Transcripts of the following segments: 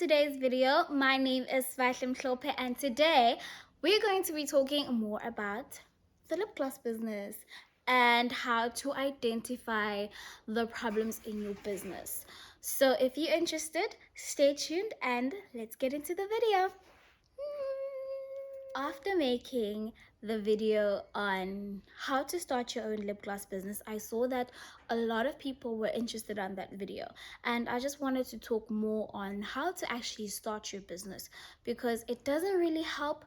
today's video. My name is Svashim Klope, and today we're going to be talking more about the lip gloss business and how to identify the problems in your business. So if you're interested, stay tuned and let's get into the video. After making the video on how to start your own lip gloss business, I saw that a lot of people were interested on that video, and I just wanted to talk more on how to actually start your business, because it doesn't really help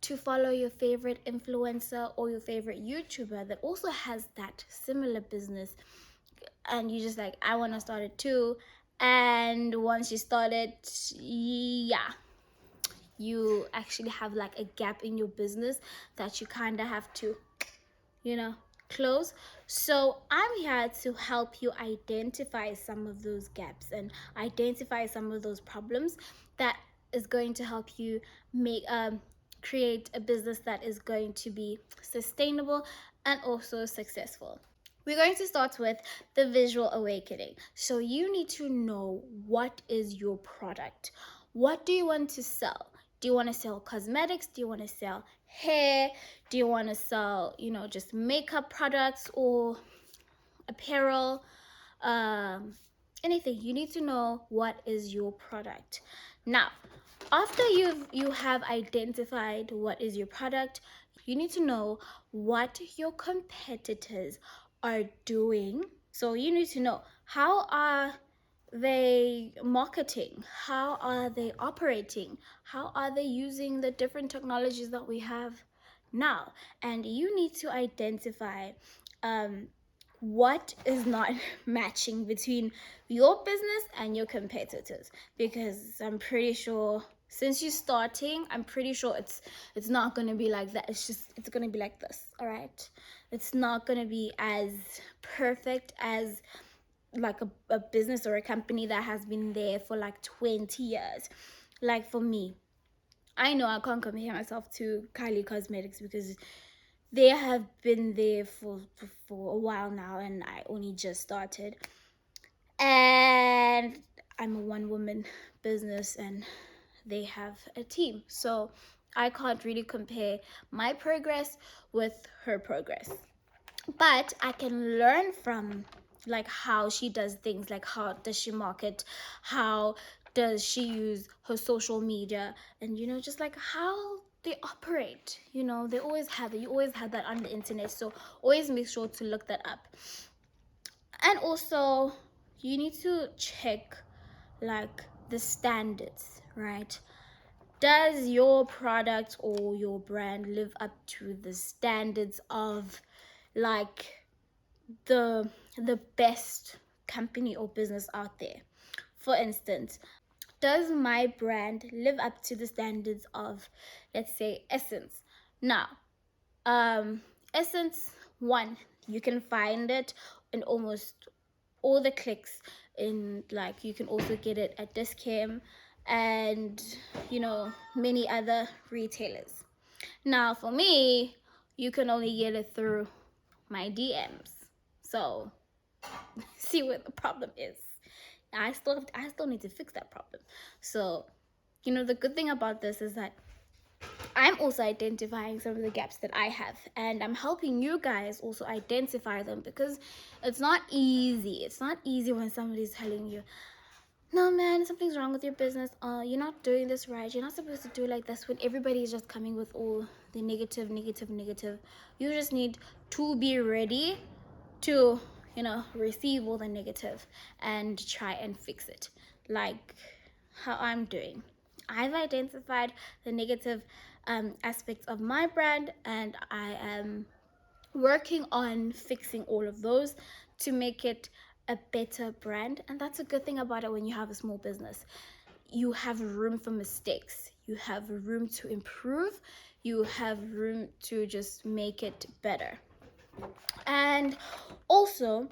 to follow your favorite influencer or your favorite YouTuber that also has that similar business, and you just like, I want to start it too. And once you start it, you actually have like a gap in your business that you kind of have to, close. So I'm here to help you identify some of those gaps and identify some of those problems that is going to help you make create a business that is going to be sustainable and also successful. We're going to start with the visual awakening. So you need to know, what is your product? What do you want to sell? Do you want to sell cosmetics? Do you want to sell hair? Do you want to sell, just makeup products or apparel? Anything. You need to know what is your product. Now, after you have identified what is your product, you need to know what your competitors are doing. So you need to know, how are they marketing? How are they operating? How are they using the different technologies that we have now? And you need to identify what is not matching between your business and your competitors, because I'm pretty sure since you're starting, I'm pretty sure it's not going to be like that. It's going to be like this. All right, it's not going to be as perfect as like a business or a company that has been there for like 20 years. Like for me, I know I can't compare myself to Kylie Cosmetics because they have been there for a while now, and I only just started. And I'm a one-woman business, and they have a team. So I can't really compare my progress with her progress. But I can learn from like how she does things, like how does she market, how does she use her social media, and just like how they operate. They always have it. You always have that on the internet, so always make sure to look that up. And also you need to check like the standards, right? Does your product or your brand live up to the standards of like the best company or business out there? For instance, does my brand live up to the standards of, let's say, Essence? Now, Essence, one, you can find it in almost all the clicks, in like you can also get it at Discam and many other retailers. Now for me, you can only get it through my DMs. So see what the problem is. I still need to fix that problem. So the good thing about this is that I'm also identifying some of the gaps that I have, and I'm helping you guys also identify them, because it's not easy. It's not easy when somebody's telling you, no man, something's wrong with your business, you're not doing this right, you're not supposed to do like this, when everybody is just coming with all the negative. You just need to be ready to receive all the negative and try and fix it, like how I'm doing. I've identified the negative aspects of my brand, and I am working on fixing all of those to make it a better brand. And that's a good thing about it. When you have a small business, you have room for mistakes, you have room to improve, you have room to just make it better. And also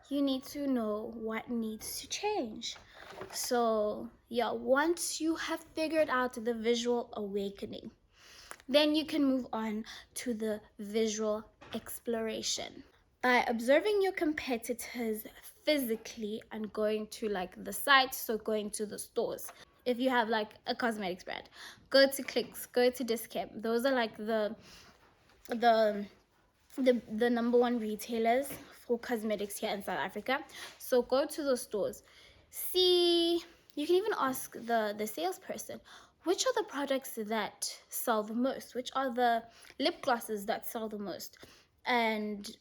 you need to know what needs to change. So once you have figured out the visual awakening, then you can move on to the visual exploration. By observing your competitors physically and going to like the site, so going to the stores. If you have like a cosmetics brand, go to Clicks, go to Discount. Those are like the the number one retailers for cosmetics here in South Africa. So go to those stores, see, you can even ask the salesperson, which are the products that sell the most, which are the lip glosses that sell the most, and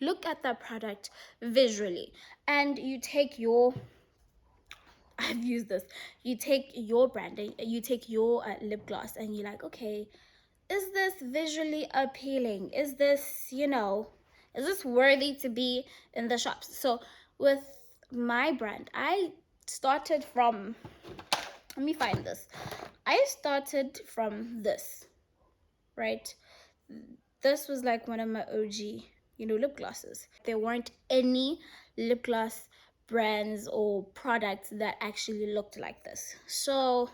look at that product visually. And you take your, I've used this, you take your branding, you take your lip gloss, and you're like, okay, is this visually appealing? Is this, is this worthy to be in the shops? So with my brand, I started from, let me find this. I started from this, right? This was like one of my OG, lip glosses. There weren't any lip gloss brands or products that actually looked like this. So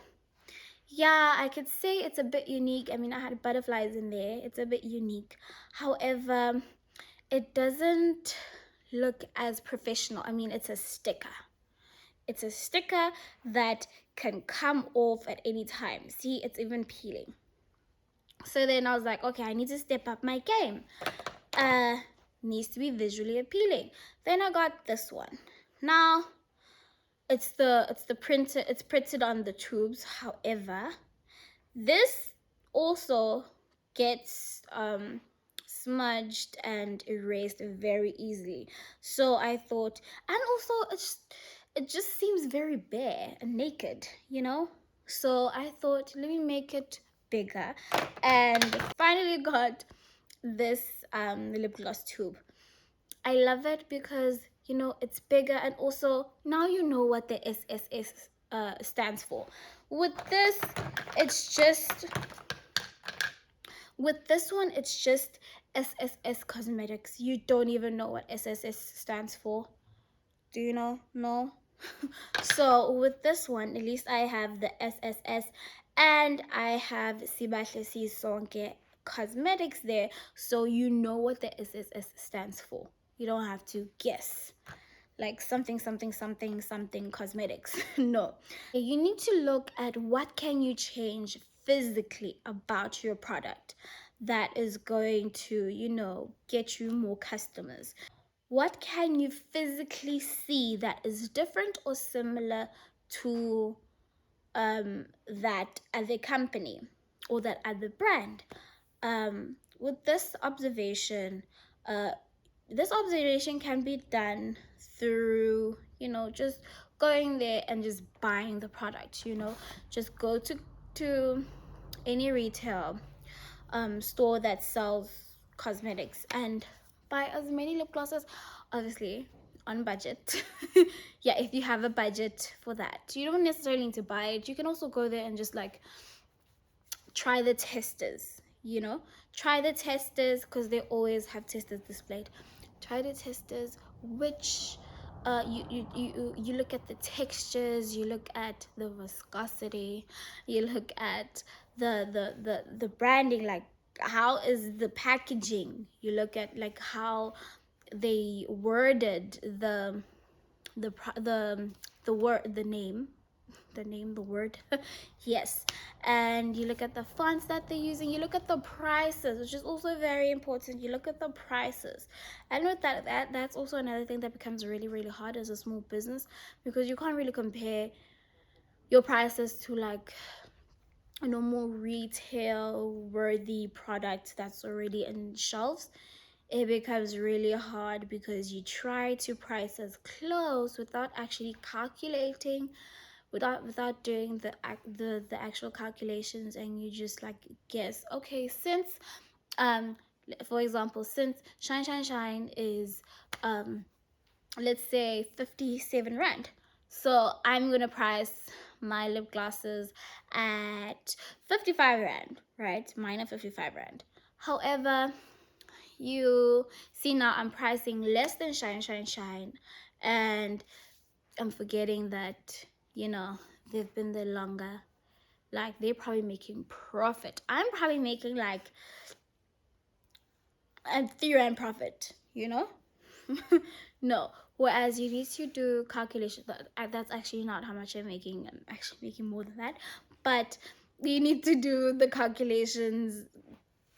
yeah, I could say it's a bit unique. I mean, I had butterflies in there. It's a bit unique. However, it doesn't look as professional. I mean, it's a sticker. It's a sticker that can come off at any time. See, it's even peeling. So then I was like, okay, I need to step up my game. Needs to be visually appealing. Then I got this one. Now, it's printed on the tubes. However, this also gets smudged and erased very easily. So I thought, and also it just seems very bare and naked, So I thought, let me make it bigger, and finally got this lip gloss tube. I love it because it's bigger, and also now you know what the SSS stands for. With this, it's just with this one, it's just SSS Cosmetics. You don't even know what SSS stands for. Do you know? No. So with this one, at least I have the SSS, and I have Sibahle Sisonke Cosmetics there, so you know what the SSS stands for. You don't have to guess like something something something something cosmetics. No, you need to look at what can you change physically about your product that is going to get you more customers. What can you physically see that is different or similar to that other company or that other brand? With this observation can be done through just going there and just buying the product. Just go to any retail store that sells cosmetics and buy as many lip glosses, obviously on budget. Yeah, if you have a budget for that, you don't necessarily need to buy it. You can also go there and just like try the testers, try the testers, because they always have testers displayed. Try the testers, which you look at the textures, you look at the viscosity, you look at the branding, like how is the packaging, you look at like how they worded the word, the word. Yes. And you look at the fonts that they're using, you look at the prices, which is also very important. You look at the prices, and with that's also another thing that becomes really, really hard as a small business, because you can't really compare your prices to like more retail worthy product that's already in shelves. It becomes really hard because you try to price as close without actually calculating, without doing the actual calculations, and you just like guess, okay, since for example, since shine is let's say 57 rand, so I'm gonna price my lip glosses at 55 rand, right? Mine are 55 rand. However, you see, now I'm pricing less than shine, and I'm forgetting that they've been there longer. Like, they're probably making profit. I'm probably making like a 3 rand profit, No. Whereas you need to do calculations. That's actually not how much I'm making. I'm actually making more than that. But you need to do the calculations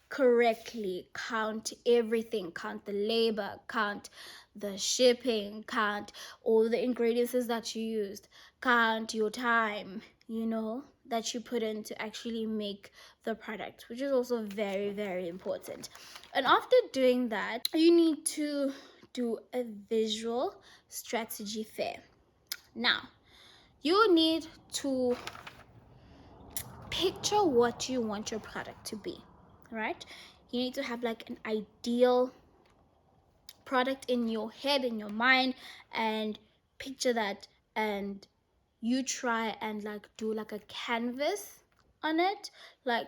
correctly. Count everything. Count the labor. Count the shipping. Count all the ingredients that you used. Count your time, that you put in to actually make the product, which is also very, very important. And after doing that, you need to do a visual strategy fair. Now, you need to picture what you want your product to be, right? You need to have like an ideal product in your head, in your mind, and picture that, and you try and like do like a canvas on it, like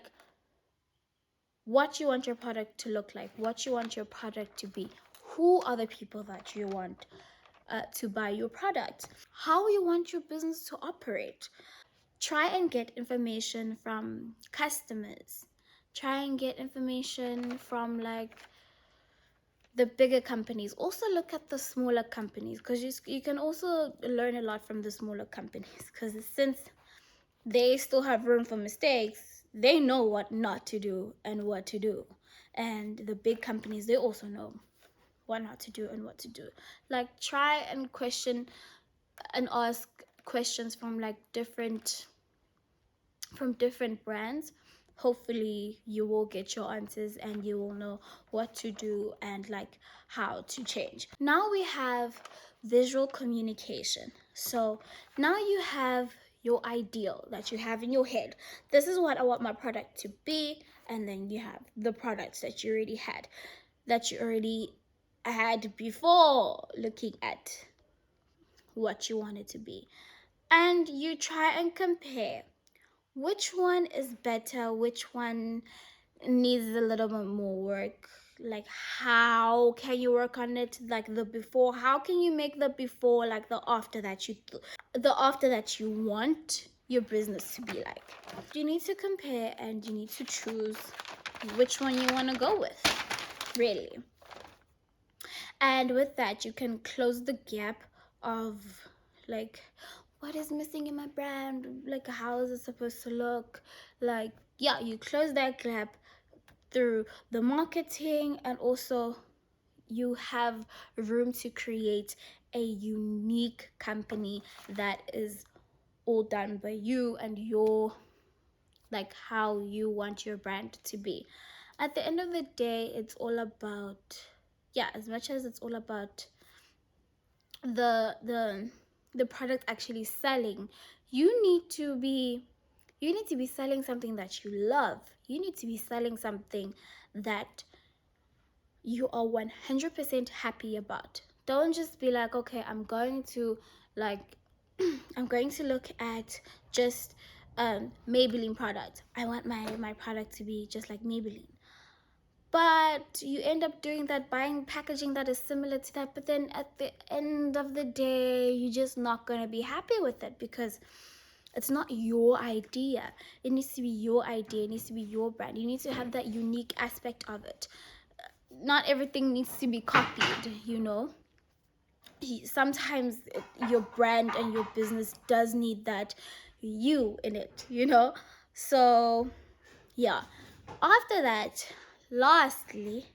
what you want your product to look like, what you want your product to be, who are the people that you want to buy your product, how you want your business to operate. Try and get information from customers. Try and get information from like the bigger companies. Also look at the smaller companies, because you can also learn a lot from the smaller companies, because since they still have room for mistakes, they know what not to do and what to do. And the big companies, they also know what not to do and what to do. Like, try and question and ask questions from like different brands. Hopefully you will get your answers and you will know what to do and like how to change. Now we have visual communication. So now you have your ideal that you have in your head. This is what I want my product to be. And then you have the products that you already had before looking at what you want it to be. And you try and compare which one is better, which one needs a little bit more work. Like, how can you work on it? Like the before, how can you make the before like the after that you want your business to be like. You need to compare and you need to choose which one you want to go with, really. And with that, you can close the gap of like, what is missing in my brand? Like, how is it supposed to look? Like, yeah, you close that gap through the marketing, and also you have room to create a unique company that is all done by you and your, like, how you want your brand to be. At the end of the day, it's all about, yeah, as much as it's all about the product actually selling, you need to be selling something that you love. You need to be selling something that you are 100% happy about. Don't just be like, okay, I'm going to like I'm going to look at just Maybelline product. I want my product to be just like Maybelline. But you end up doing that, buying packaging that is similar to that, but then at the end of the day, you're just not going to be happy with it, because it's not your idea. It needs to be your idea. It needs to be your brand. You need to have that unique aspect of it. Not everything needs to be copied, Sometimes your brand and your business does need that you in it, So, yeah. After that, lastly,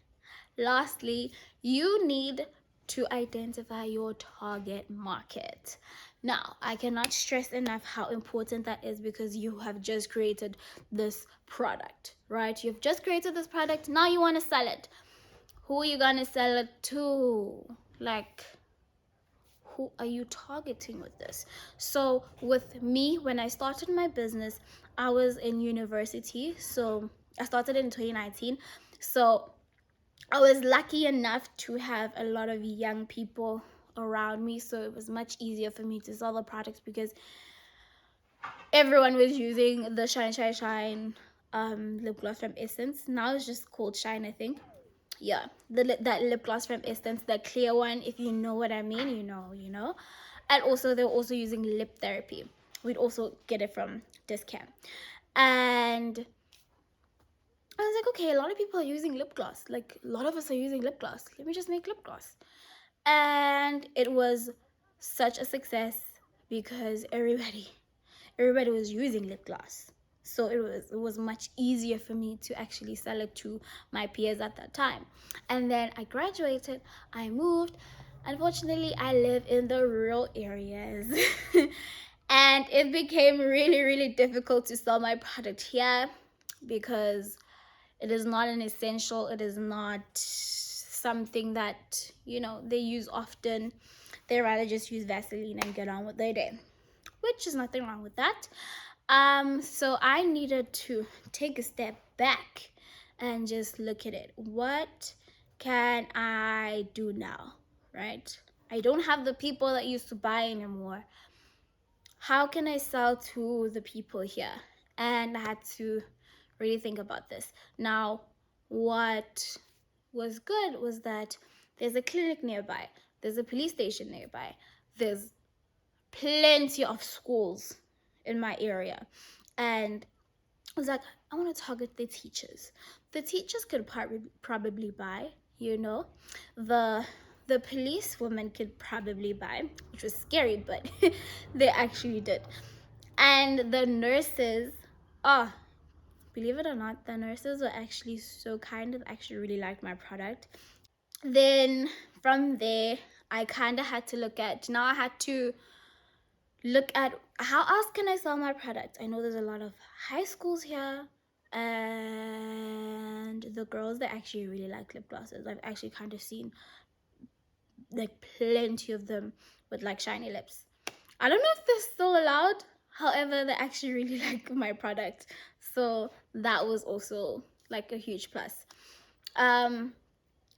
you need to identify your target market. Now, I cannot stress enough how important that is, because you have just created this product, right? You've just created this product. Now you want to sell it. Who are you going to sell it to? Like, who are you targeting with this? So with me, when I started my business, I was in university. So I started in 2019. So I was lucky enough to have a lot of young people around me, so it was much easier for me to sell the products, because everyone was using the Shine lip gloss from Essence. Now it's just called Shine, I think. Yeah, that lip gloss from Essence, the clear one. If you know what I mean, you know. And also they're also using lip therapy. We'd also get it from Discam. And I was like, okay, a lot of people are using lip gloss. Like, a lot of us are using lip gloss. Let me just make lip gloss. And it was such a success because everybody was using lip gloss. So it was much easier for me to actually sell it to my peers at that time. And then I graduated, I moved. Unfortunately, I live in the rural areas. And it became really, really difficult to sell my product here because it is not an essential. It is not something that, they use often. They rather just use Vaseline and get on with their day, which is nothing wrong with that. So I needed to take a step back and just look at it. What can I do now, right? I don't have the people that used to buy anymore. How can I sell to the people here? And I had to really think about this. Now, what was good was that there's a clinic nearby, there's a police station nearby, there's plenty of schools in my area. And I was like, I want to target the teachers. The teachers could probably buy, the the police woman could probably buy, which was scary, but they actually did. And the nurses, oh, believe it or not, the nurses were actually so kind and actually really liked my product. Then from there, I kind of had to I had to look at how else can I sell my product. I know there's a lot of high schools here, and the girls that actually really like lip glosses. I've actually kind of seen like plenty of them with like shiny lips. I don't know if they're still allowed. However, they actually really like my product. So that was also like a huge plus.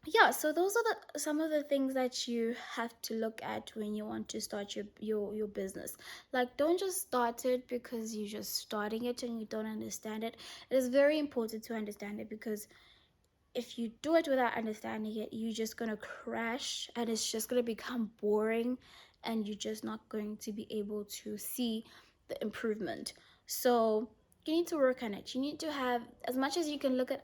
Yeah, so those are some of the things that you have to look at when you want to start your business. Like, don't just start it because you're just starting it and you don't understand it. It is very important to understand it, because if you do it without understanding it, you're just gonna crash and it's just gonna become boring, and you're just not going to be able to see the improvement. So you need to work on it. You need to have, as much as you can look at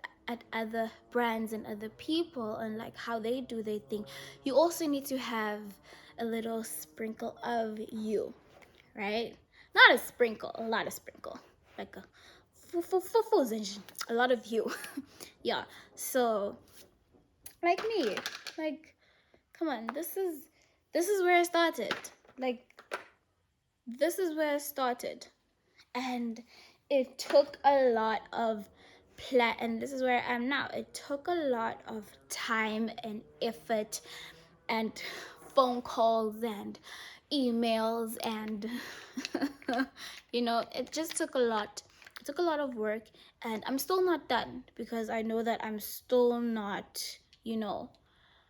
other brands and other people and like how they do their thing, you also need to have a little sprinkle of you, right? Not a sprinkle, a lot of sprinkle, like a lot of you. Yeah. So like me, like, come on, this is where I started. Like, this is where I started, and it took a lot of and this is where I am now. It took a lot of time and effort and phone calls and emails and it just took a lot. It took a lot of work, and I'm still not done, because I know that I'm still not,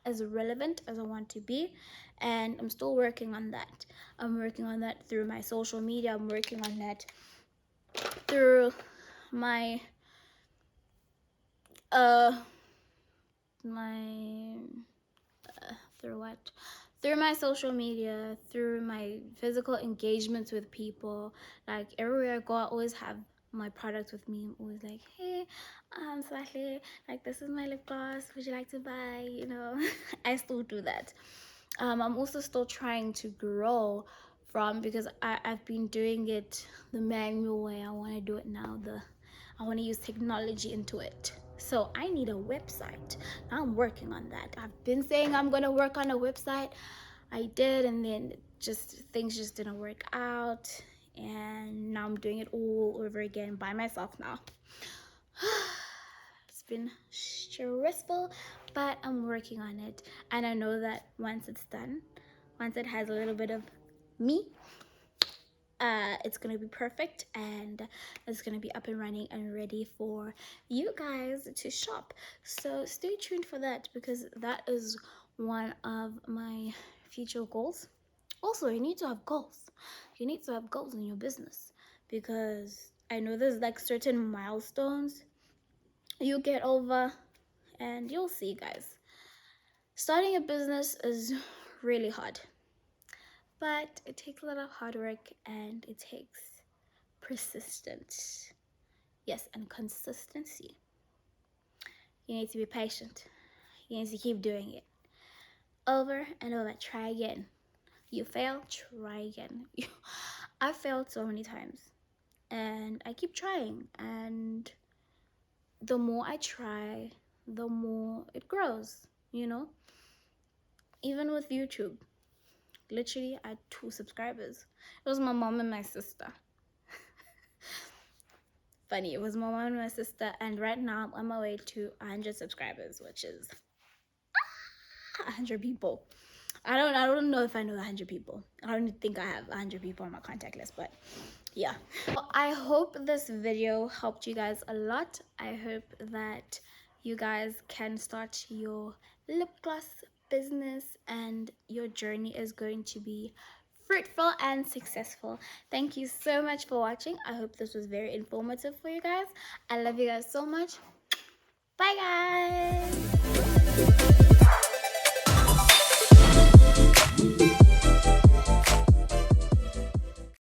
as relevant as I want to be, and I'm still working on that. I'm working on that through my social media. I'm working on that through my my through what? Through my social media, through my physical engagements with people. Like, everywhere I go, I always have my product with me. I'm always like, hey, Sasha, like, this is my lip gloss. Would you like to buy? I still do that. I'm also still trying to grow because I've been doing it the manual way. I want to do it now. I want to use technology into it. So I need a website. I'm working on that. I've been saying I'm going to work on a website. I did, and then things just didn't work out. And now I'm doing it all over again by myself now. It's been stressful, but I'm working on it. And I know that once it's done, once it has a little bit of me, it's gonna be perfect, and it's gonna be up and running and ready for you guys to shop. So stay tuned for that, because that is one of my future goals. Also, you need to have goals. You need to have goals in your business, because I know there's like certain milestones you get over, and you'll see, guys. Starting a business is really hard, but it takes a lot of hard work, and it takes persistence. Yes, and consistency. You need to be patient. You need to keep doing it. over and over. Try again. You fail, try again. I failed so many times, and I keep trying, and the more I try, the more it grows, even with YouTube. Literally, I had 2 subscribers. It was my mom and my sister. Funny, it was my mom and my sister, and right now I'm on my way to 100 subscribers, which is 100 people. I don't know if I know 100 people. I don't think I have 100 people on my contact list, but yeah. Well, I hope this video helped you guys a lot. I hope that you guys can start your lip gloss business and your journey is going to be fruitful and successful. Thank you so much for watching. I hope this was very informative for you guys. I love you guys so much. Bye guys.